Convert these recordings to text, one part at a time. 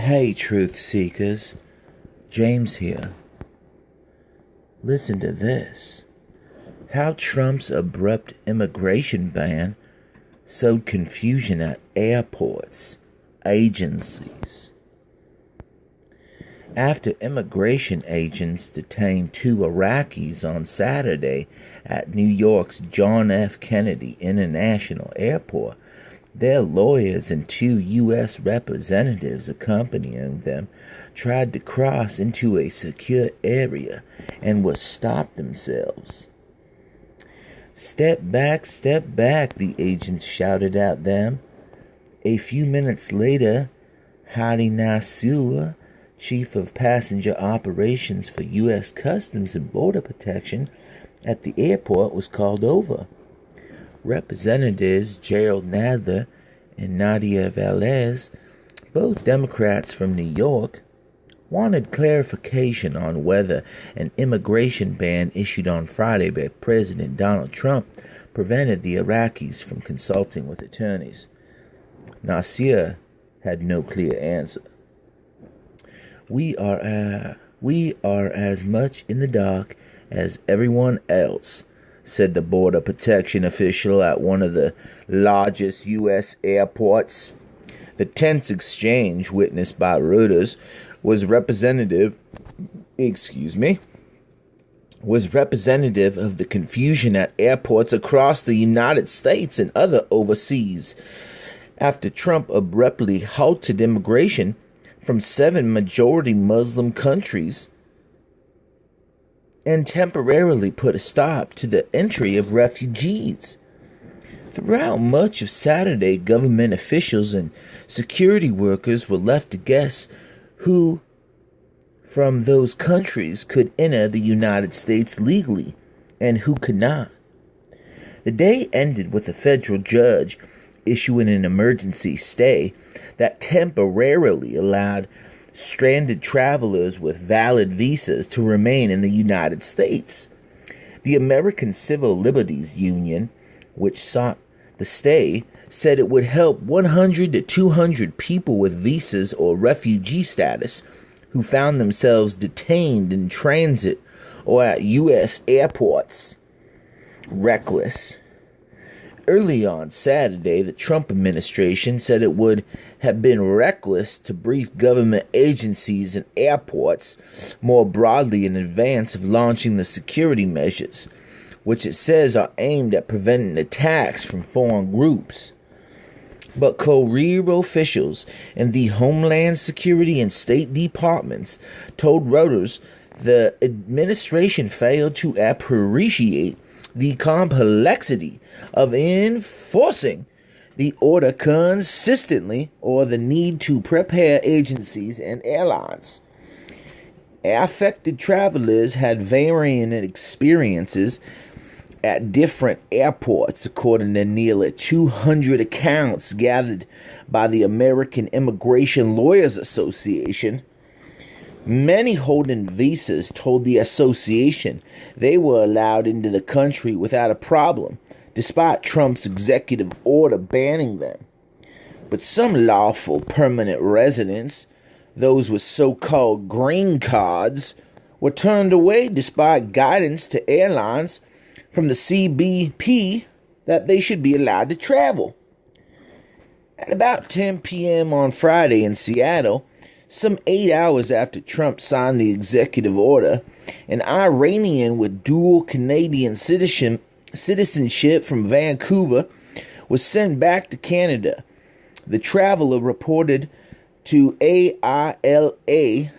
Hey, truth seekers. James here. Listen to this. How Trump's abrupt immigration ban sowed confusion at airports, agencies. After immigration agents detained two Iraqis on Saturday at New York's John F. Kennedy International Airport, their lawyers and two U.S. representatives accompanying them tried to cross into a secure area and were stopped themselves. Step back, the agents shouted at them. A few minutes later, Hadi Nassour, Chief of Passenger Operations for U.S. Customs and Border Protection at the airport, was called over. Representatives Gerald Nadler and Nadia Velez, both Democrats from New York, wanted clarification on whether an immigration ban issued on Friday by President Donald Trump prevented the Iraqis from consulting with attorneys. Nasir had no clear answer. We are as much in the dark as everyone else, said the border protection official at one of the largest U.S. airports. The tense exchange, witnessed by Reuters, was representative of the confusion at airports across the United States and other overseas after Trump abruptly halted immigration from 7 majority Muslim countries and temporarily put a stop to the entry of refugees. Throughout much of Saturday, government officials and security workers were left to guess who from those countries could enter the United States legally and who could not. The day ended with a federal judge issuing an emergency stay that temporarily allowed stranded travelers with valid visas to remain in the United States. The American Civil Liberties Union, which sought the stay, said it would help 100 to 200 people with visas or refugee status who found themselves detained in transit or at U.S. airports. Reckless. Early on Saturday, the Trump administration said it would have been reckless to brief government agencies and airports more broadly in advance of launching the security measures, which it says are aimed at preventing attacks from foreign groups. But career officials in the Homeland Security and State Departments told Reuters the administration failed to appreciate the complexity of enforcing the order consistently or the need to prepare agencies and airlines. Affected travelers had varying experiences at different airports, according to nearly 200 accounts gathered by the American Immigration Lawyers Association. Many holding visas told the association they were allowed into the country without a problem, despite Trump's executive order banning them. But some lawful permanent residents, those with so-called green cards, were turned away despite guidance to airlines from the CBP that they should be allowed to travel. At about 10 p.m. on Friday in Seattle, some 8 hours after Trump signed the executive order, an Iranian with dual Canadian citizenship from Vancouver was sent back to Canada. The traveler reported to AILA.a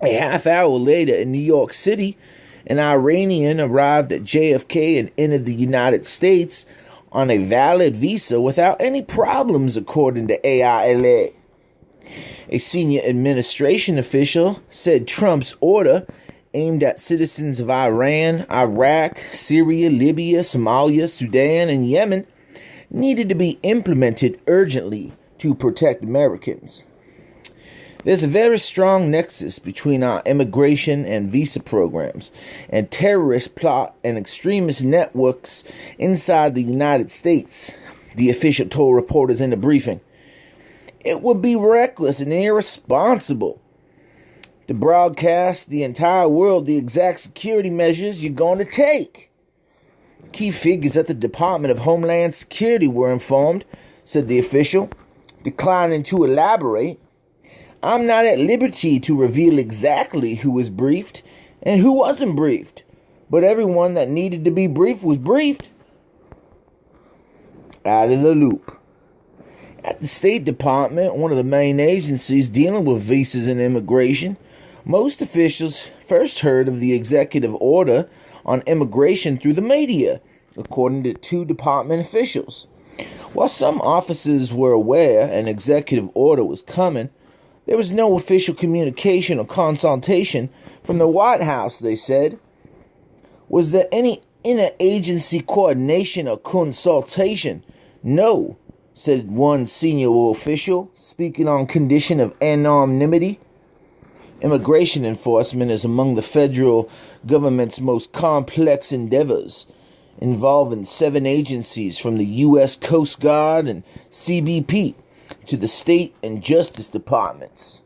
A half hour later in New York City, an Iranian arrived at JFK and entered the United States on a valid visa without any problems, according to AILA. A senior administration official said Trump's order, aimed at citizens of Iran, Iraq, Syria, Libya, Somalia, Sudan, and Yemen, needed to be implemented urgently to protect Americans. There's a very strong nexus between our immigration and visa programs and terrorist plot and extremist networks inside the United States, the official told reporters in the briefing. It would be reckless and irresponsible to broadcast the entire world the exact security measures you're going to take. Key figures at the Department of Homeland Security were informed, said the official, declining to elaborate. I'm not at liberty to reveal exactly who was briefed and who wasn't briefed, but everyone that needed to be briefed was briefed. Out of the loop. At the State Department, one of the main agencies dealing with visas and immigration, most officials first heard of the executive order on immigration through the media, according to two department officials. While some officers were aware an executive order was coming, there was no official communication or consultation from the White House, they said. Was there any interagency coordination or consultation? No, said one senior official, speaking on condition of anonymity. Immigration enforcement is among the federal government's most complex endeavors, involving 7 agencies from the U.S. Coast Guard and CBP to the state and justice departments.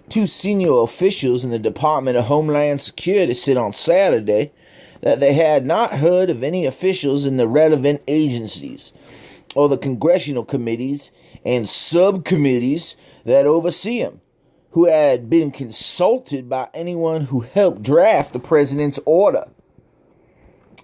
2 senior officials in the Department of Homeland Security said on Saturday that they had not heard of any officials in the relevant agencies or the congressional committees and subcommittees that oversee them, who had been consulted by anyone who helped draft the president's order.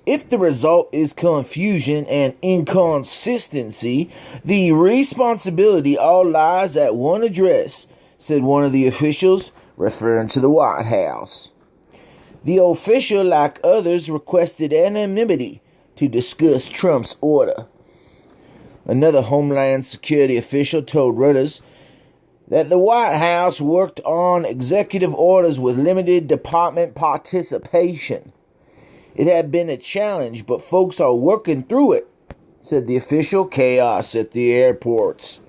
If the result is confusion and inconsistency, the responsibility all lies at one address, said one of the officials, referring to the White House. The official, like others, requested anonymity to discuss Trump's order. Another Homeland Security official told Reuters that the White House worked on executive orders with limited department participation. It had been a challenge, but folks are working through it, said the official. Chaos at the airports.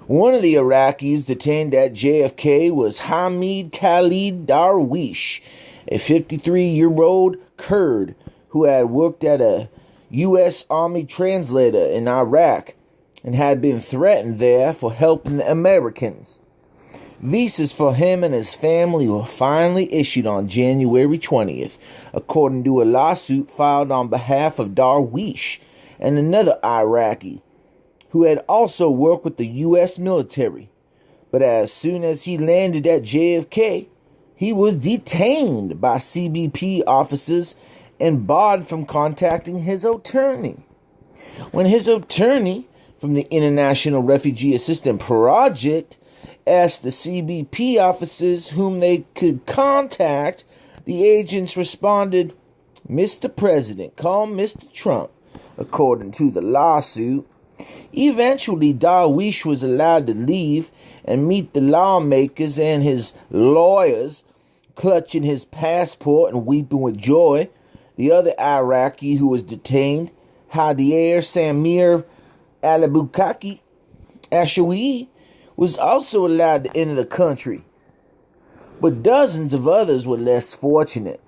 One of the Iraqis detained at JFK was Hamid Khalid Darwish, a 53-year-old Kurd who had worked at a U.S. Army translator in Iraq and had been threatened there for helping the Americans. Visas for him and his family were finally issued on January 20th, according to a lawsuit filed on behalf of Darwish and another Iraqi who had also worked with the U.S. military. But as soon as he landed at JFK, he was detained by CBP officers and barred from contacting his attorney. When his attorney from the International Refugee Assistance Project asked the CBP officers whom they could contact, the agents responded, "Mr. President, call Mr. Trump," according to the lawsuit. Eventually, Darwish was allowed to leave and meet the lawmakers and his lawyers, clutching his passport and weeping with joy. The other Iraqi who was detained, Hadier Samir Al-Bukaki Ashawi, was also allowed to enter the country. But dozens of others were less fortunate.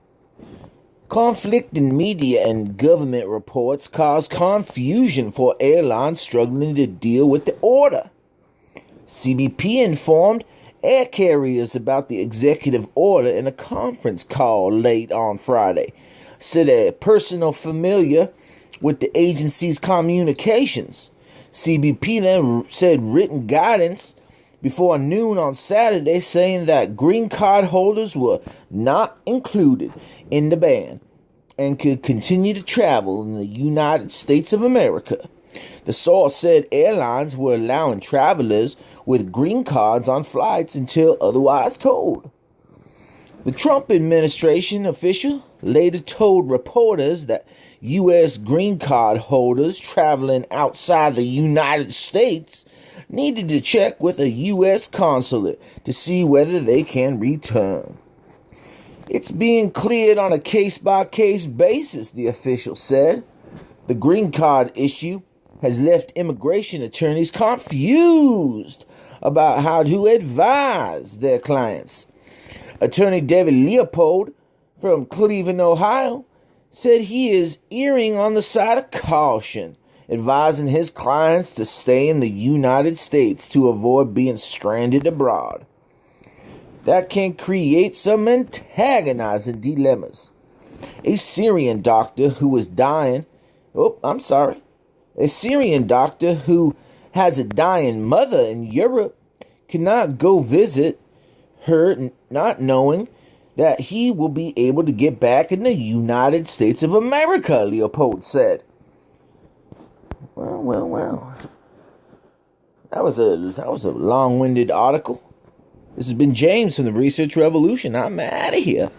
Conflicting media and government reports caused confusion for airlines struggling to deal with the order. CBP informed air carriers about the executive order in a conference call late on Friday, said a person familiar with the agency's communications. CBP then said written guidance before noon on Saturday saying that green card holders were not included in the ban and could continue to travel in the United States of America. The source said airlines were allowing travelers with green cards on flights until otherwise told. The Trump administration official later told reporters that U.S. green card holders traveling outside the United States needed to check with a U.S. consulate to see whether they can return. It's being cleared on a case-by-case basis, the official said. The green card issue has left immigration attorneys confused about how to advise their clients. Attorney David Leopold from Cleveland, Ohio, said he is erring on the side of caution, advising his clients to stay in the United States to avoid being stranded abroad. That can create some antagonizing dilemmas. A Syrian doctor who was dying, a Syrian doctor who has a dying mother in Europe cannot go visit her, not knowing that he will be able to get back in the United States of America, Leopold said. Well. That was a long-winded article. This has been James from the Research Revolution. I'm out of here.